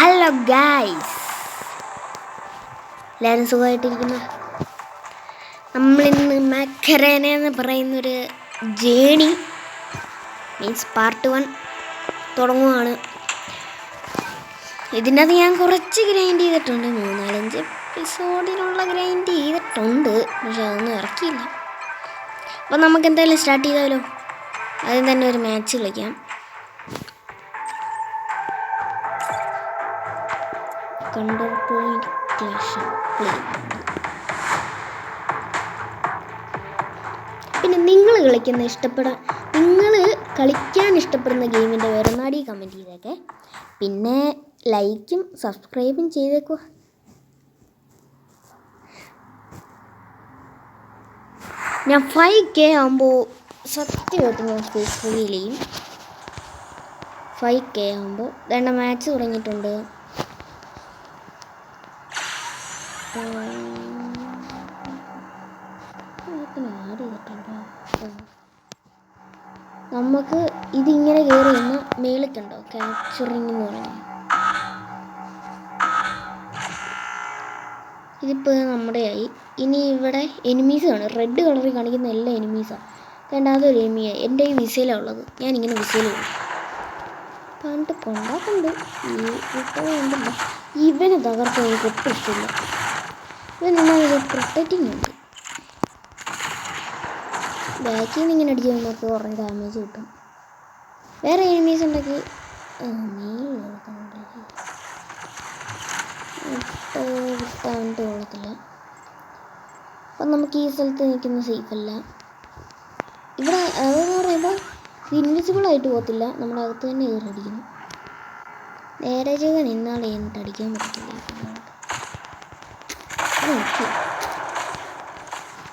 Hello guys, എല്ലാവരും സുഖമായിട്ടിരിക്കുന്നു. നമ്മളിന്ന് മക്കരേന എന്ന് പറയുന്നൊരു ജേണി മീൻസ് പാർട്ട് 1 തുടങ്ങുകയാണ്. ഇതിനകത്ത് ഞാൻ കുറച്ച് ഗ്രൈൻഡ് ചെയ്തിട്ടുണ്ട്, 3-4 എപ്പിസോഡിനുള്ള ഗ്രൈൻഡ് ചെയ്തിട്ടുണ്ട്, പക്ഷെ അതൊന്നും ഇറക്കിയില്ല. അപ്പം നമുക്ക് എന്തായാലും സ്റ്റാർട്ട് ചെയ്താലോ. ആദ്യം തന്നെ ഒരു മാച്ച് കളിക്കാം. Contour point clash play. പിന്നെ നിങ്ങൾ കളിക്കാൻ ഇഷ്ടപ്പെടുന്ന ഗെയിമിൻ്റെ പേരൊന്നാടി കമൻറ്റ് ചെയ്തേക്കെ. പിന്നെ ലൈക്കും സബ്സ്ക്രൈബും ചെയ്തേക്കുക. ഞാൻ 5K ആകുമ്പോൾ സത്യമായിട്ട് ഞാൻ ഫേസ് റിവീൽ ചെയ്യും. 5K ആകുമ്പോൾ വേണ്ട മാച്ച് തുടങ്ങിയിട്ടുണ്ട്. നമുക്ക് ഇതിങ്ങനെ കയറി കഴിഞ്ഞാൽ മേളിക്കുണ്ടോ ക്യാപ്ചറിങ് എന്ന് പറയുന്നത്. ഇതിപ്പോൾ നമ്മുടെ ആയി. ഇനി ഇവിടെ എനിമീസാണ്, റെഡ് കളറിൽ കാണിക്കുന്ന എല്ലാ എനിമീസാണ്. അതൊരു എനിമിയായി. എൻ്റെ ഈ വിസയിലാണ് ഉള്ളത്. ഞാനിങ്ങനെ വിസയിൽ പോകും. പണ്ട് കൊണ്ടാക്കുന്നുണ്ട് ഈ വിട്ടതുകൊണ്ടില്ല. ഇവനെ തകർക്കാൻ എനിക്ക് ഒട്ടും ഇഷ്ടമില്ല. ഇവനെന്നാണ് പ്രൊട്ടക്റ്റിംഗ് ഉണ്ട്. ബാക്കിൽ നിന്ന് ഇങ്ങനെ അടിച്ച് നമുക്ക് കുറേ ഡാമേജ് കിട്ടും. വേറെ എനിമീസ് ഉണ്ടെങ്കിൽ വിട്ടാണ്ട് കൊള്ളത്തില്ല. അപ്പം നമുക്ക് ഈ സ്ഥലത്ത് നിൽക്കുന്ന സേഫല്ല. ഇവിടെ അതെന്ന് പറയുമ്പോൾ ഇൻവിസിബിളായിട്ട് പോകത്തില്ല, നമ്മുടെ അകത്ത് തന്നെ കയറി അടിക്കുന്നു. നേരെ ചെയ്ത് നിന്നാളെ എന്നിട്ട് അടിക്കാൻ പറ്റില്ല.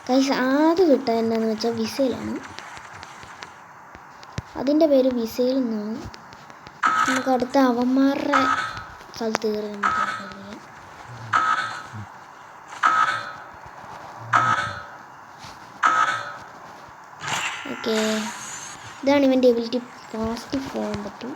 ഗൈസ്, ആദ്യം വിട്ടത് എന്താണെന്ന് വെച്ചാൽ വിസയിലാണ്. അതിൻ്റെ പേര് വിസയിൽ നിന്നാണ്. നമുക്ക് അടുത്ത അവന്മാരുടെ സ്ഥലത്ത് കയറി നമുക്ക് ഓക്കെ. ഇതാണ് ഇവൻ്റെ എബിലിറ്റി, ഫാസ്റ്റ് പോകാൻ പറ്റും.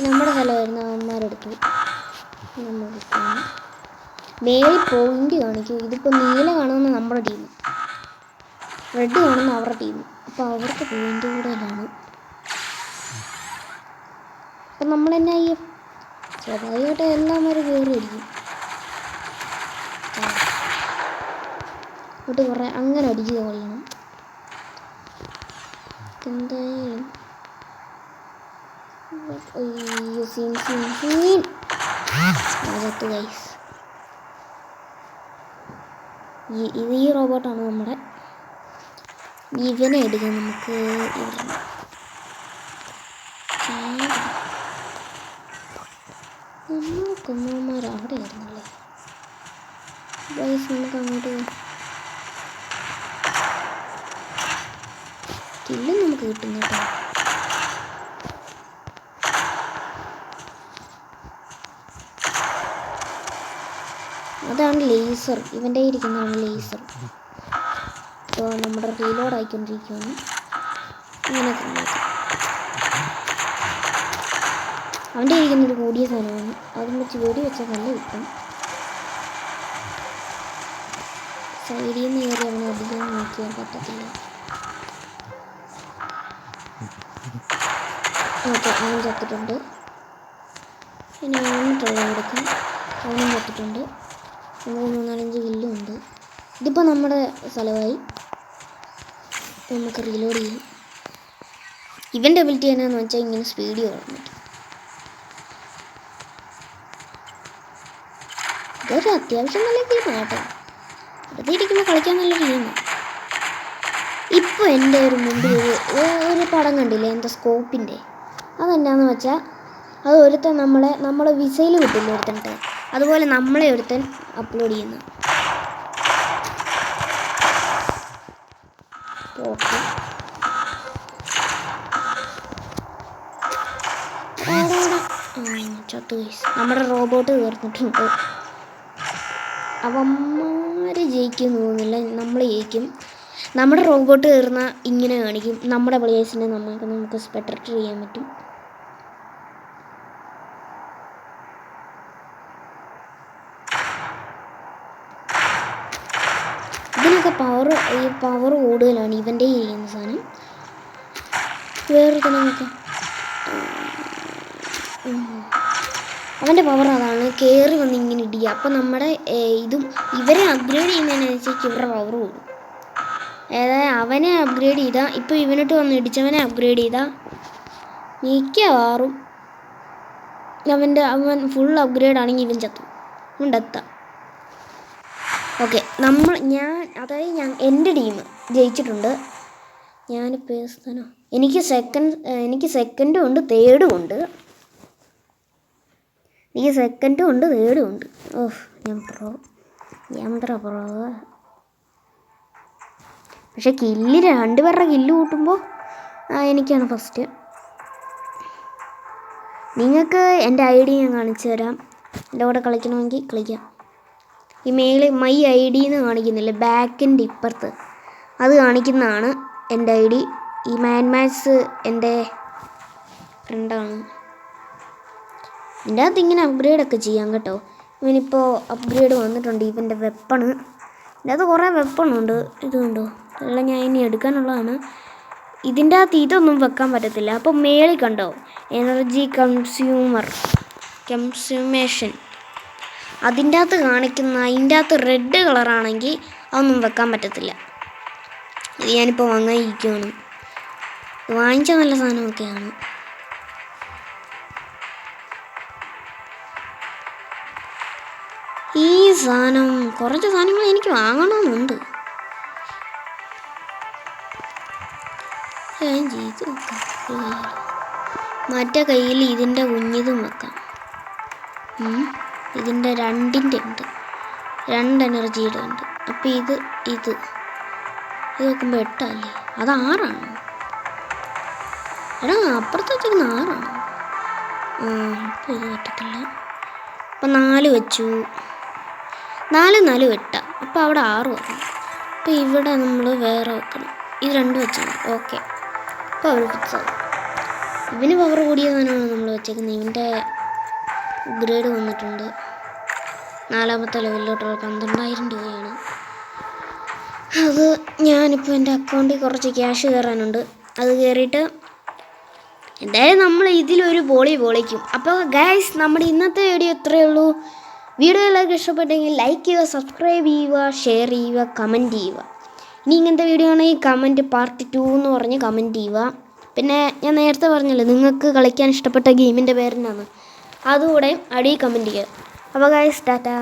നമ്മുടെ സ്ഥലമായിരുന്നു, അവന്മാരെടുത്തു. മേളിൽ പോയിന്റ് കാണിക്കും. ഇതിപ്പോൾ നീല കാണുന്ന നമ്മുടെ ടീം, റെഡ് കാണുന്ന അവരുടെ ടീം. അപ്പോൾ അവർക്ക് പോയിന്റ് കൂടുതലാണ്. അപ്പം നമ്മളെന്നാ ഈ സ്വാഭാവികമായിട്ട് എല്ലാവരും കയറി അടിക്കും. എന്നിട്ട് കുറേ അങ്ങനെ അടിച്ച് കളയണം. എന്തായാലും ഇത് ഈ റോബോട്ടാണ് നമ്മുടെ. ഇവനെ എടുക്കാം നമുക്ക്. നമ്മൾ കൊന്നവന്മാർ അവിടെ ആയിരുന്നല്ലേ ഗൈസ്. നമുക്ക് അങ്ങോട്ട് കില്ലും നമുക്ക് കിട്ടും കേട്ടോ. അതാണ് ലേസർ, ഇവൻ്റെ ഇരിക്കുന്നതാണ് ലേസർ. അപ്പോൾ നമ്മുടെ റീലോഡ് ആയിക്കൊണ്ടിരിക്കുകയാണ്. ഇങ്ങനെ അവൻ്റെ ഇരിക്കുന്നൊരു കൂടിയ സാധനമാണ്. അതിൽ വെച്ച് വെടി വെച്ചാൽ നല്ല കിട്ടും. സൈഡിൽ നിന്ന് കയറി അവനെ അധികം നോക്കിയാൽ പറ്റത്തില്ല. ഓക്കെ, അവൻ ചത്തിട്ടുണ്ട്. ഇനി അവനിട്ടുള്ള കൊടുക്കാം. അവനും ചത്തിട്ടുണ്ട്. നമുക്ക് 3-4 കില്ലും ഉണ്ട്. ഇതിപ്പോൾ നമ്മുടെ സ്ഥലമായി. നമുക്ക് റീലോഡ് ചെയ്യാം. ഇവൻ്റെ എബിലിറ്റി എന്നാന്ന് വെച്ചാൽ ഇങ്ങനെ സ്പീഡ് ചെയ്യാൻ പറ്റും. ഇതൊരു അത്യാവശ്യം നല്ല ഗെയിമാണ് കേട്ടോ. വെറുതെ ഇരിക്കുമ്പോൾ കളിക്കാൻ നല്ല ഗെയിമാണ്. ഇപ്പോൾ എൻ്റെ ഒരു മുമ്പിൽ ഒരു പടം കണ്ടില്ലേ, എന്താ സ്കോപ്പിൻ്റെ. അതെന്നാന്ന് വെച്ചാൽ അത് ഒരുത്തൻ നമ്മളെ വിസയിൽ കിട്ടില്ല ഒരുത്തൻ്റെ. അതുപോലെ നമ്മളെ ഒരുത്തൻ അപ്ലോഡ് ചെയ്യുന്നു. ഓക്കെ ചത്തു ഗൈസ്. നമ്മുടെ റോബോട്ട് തീർന്നിട്ടുണ്ട്. അവന്മാർ ജയിക്കും തോന്നുന്നില്ല, നമ്മൾ ജയിക്കും. നമ്മുടെ റോബോട്ട് കയറുന്ന ഇങ്ങനെ കാണിക്കും. നമ്മുടെ പ്ലേയേഴ്സിനെ നമുക്ക് സ്പെക്ടേറ്റ് ചെയ്യാൻ പറ്റും. ഇതിനൊക്കെ പവർ കൂടുതലാണ് ഇവൻ്റെ ചെയ്യുന്ന സാധനം. വേറെ നോക്കാം, അവൻ്റെ പവർ അതാണ്, കയറി വന്ന് ഇങ്ങനെ ഇടിക്കുക. അപ്പം നമ്മുടെ ഇവരെ അപ്ഗ്രേഡ് ചെയ്യുന്നതിനനുസരിച്ച് ഇവരുടെ പവർ കൂടും. അതായത് അവനെ അപ്ഗ്രേഡ് ചെയ്താൽ, ഇപ്പോൾ ഇവനിട്ട് വന്ന് ഇടിച്ചവനെ അപ്ഗ്രേഡ് ചെയ്താൽ മിക്കവാറും അവൻ ഫുൾ അപ്ഗ്രേഡ് ആണെങ്കിൽ ഇവൻ ചത്തു ഉണ്ടെത്താം. ഓക്കെ, എൻ്റെ ടീം ജയിച്ചിട്ടുണ്ട്. ഞാനിപ്പോൾ സ്ഥാനം എനിക്ക് സെക്കൻഡും ഉണ്ട് തേർഡും ഉണ്ട്. ഓഹ് ഞാൻ പ്രോ. പക്ഷെ രണ്ടുപേരുടെ കില്ല് കൂട്ടുമ്പോൾ എനിക്കാണ് ഫസ്റ്റ്. നിങ്ങൾക്ക് എൻ്റെ ID ഞാൻ കാണിച്ചു തരാം. എൻ്റെ കൂടെ കളിക്കണമെങ്കിൽ കളിക്കാം. ഈ മൈ ID എന്ന് കാണിക്കുന്നില്ല, ബാക്കിൻ്റെ ഇപ്പുറത്ത് അത് കാണിക്കുന്നതാണ് എൻ്റെ ID. ഈ മാത്സ് എൻ്റെ ഫ്രണ്ടാണ്. ഇതിൻ്റെ അകത്ത് ഇങ്ങനെ അപ്ഗ്രേഡൊക്കെ ചെയ്യാം കേട്ടോ. ഇവനിപ്പോൾ അപ്ഗ്രേഡ് വന്നിട്ടുണ്ട്. ഇവൻ്റെ വെപ്പണ്, ഇതിൻ്റെ അകത്ത് കുറേ വെപ്പണുണ്ട്. ഇതുകൊണ്ടോ എല്ലാം ഞാൻ ഇനി എടുക്കാനുള്ളതാണ്. ഇതിൻ്റെ അകത്ത് ഇതൊന്നും വെക്കാൻ പറ്റത്തില്ല. അപ്പോൾ മേളിൽ കണ്ടോ എനർജി കൺസ്യൂമേഷൻ, അതിൻ്റെ അകത്ത് കാണിക്കുന്ന അതിൻ്റെ അകത്ത് റെഡ് കളറാണെങ്കിൽ അതൊന്നും വെക്കാൻ പറ്റത്തില്ല. ഇത് ഞാനിപ്പോൾ വാങ്ങാനിരിക്കുകയാണ്. വാങ്ങിച്ച നല്ല സാധനമൊക്കെയാണ്. ഈ സാധനം കുറച്ച് സാധനങ്ങൾ എനിക്ക് വാങ്ങണമെന്നുണ്ട്. ഞാൻ ചെയ്ത് വെക്കാം. മറ്റേ കയ്യിൽ ഇതിൻ്റെ കുഞ്ഞിതും വെക്കാം. ഇതിൻ്റെ രണ്ടിൻ്റെ ഉണ്ട്, 2 എനർജിയുടെ ഉണ്ട്. അപ്പോൾ ഇത് നോക്കുമ്പോൾ 8 അല്ലേ, അത് 6 ആണ്. എടാ അപ്പുറത്ത് വെച്ചിരിക്കുന്ന 6 ആണ്. അപ്പോൾ ഇത് പറ്റത്തില്ല. അപ്പോൾ 4 വെച്ചു, 4 8. അപ്പോൾ അവിടെ 6 വന്നു. അപ്പോൾ ഇവിടെ നമ്മൾ വേറെ വെക്കണം. ഇത് 2 വെച്ചാൽ ഓക്കെ. അപ്പോൾ അവർ ഫിക്സ് ആവും. ഇവന് പവർ കൂടിയ സാധനമാണ് നമ്മൾ വെച്ചേക്കുന്നത്. ഇവൻ്റെ ഗ്രേഡ് വന്നിട്ടുണ്ട്. 4ാമത്തെ ലെവലിലോട്ടുള്ള 12,000 രൂപയാണ്. അത് ഞാനിപ്പോൾ എൻ്റെ അക്കൗണ്ടിൽ കുറച്ച് ക്യാഷ് കയറാനുണ്ട്. അത് കയറിയിട്ട് എന്തായാലും നമ്മൾ ഇതിലൊരു പൊളിക്കും. അപ്പോൾ ഗൈസ്, നമ്മുടെ ഇന്നത്തെ വീഡിയോ ഇത്രയേ ഉള്ളൂ. വീഡിയോ എല്ലാവർക്കും ഇഷ്ടപ്പെട്ടെങ്കിൽ ലൈക്ക് ചെയ്യുക, സബ്സ്ക്രൈബ് ചെയ്യുക, ഷെയർ ചെയ്യുക, കമൻറ്റ് ചെയ്യുക. ഇനി ഇങ്ങനത്തെ വീഡിയോ ആണെങ്കിൽ കമൻറ്റ് പാർട്ട് 2 എന്ന് പറഞ്ഞ് കമൻറ്റ് ചെയ്യുക. പിന്നെ ഞാൻ നേരത്തെ പറഞ്ഞല്ലോ നിങ്ങൾക്ക് കളിക്കാൻ ഇഷ്ടപ്പെട്ട ഗെയിമിൻ്റെ പേരെന്നാണ്, അതുകൂടെ അടിയിൽ കമൻറ്റ് ചെയ്യുക. അപ്പോൾ ഗൈസ് ടാറ്റാ,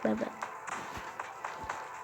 ബൈ ബൈ.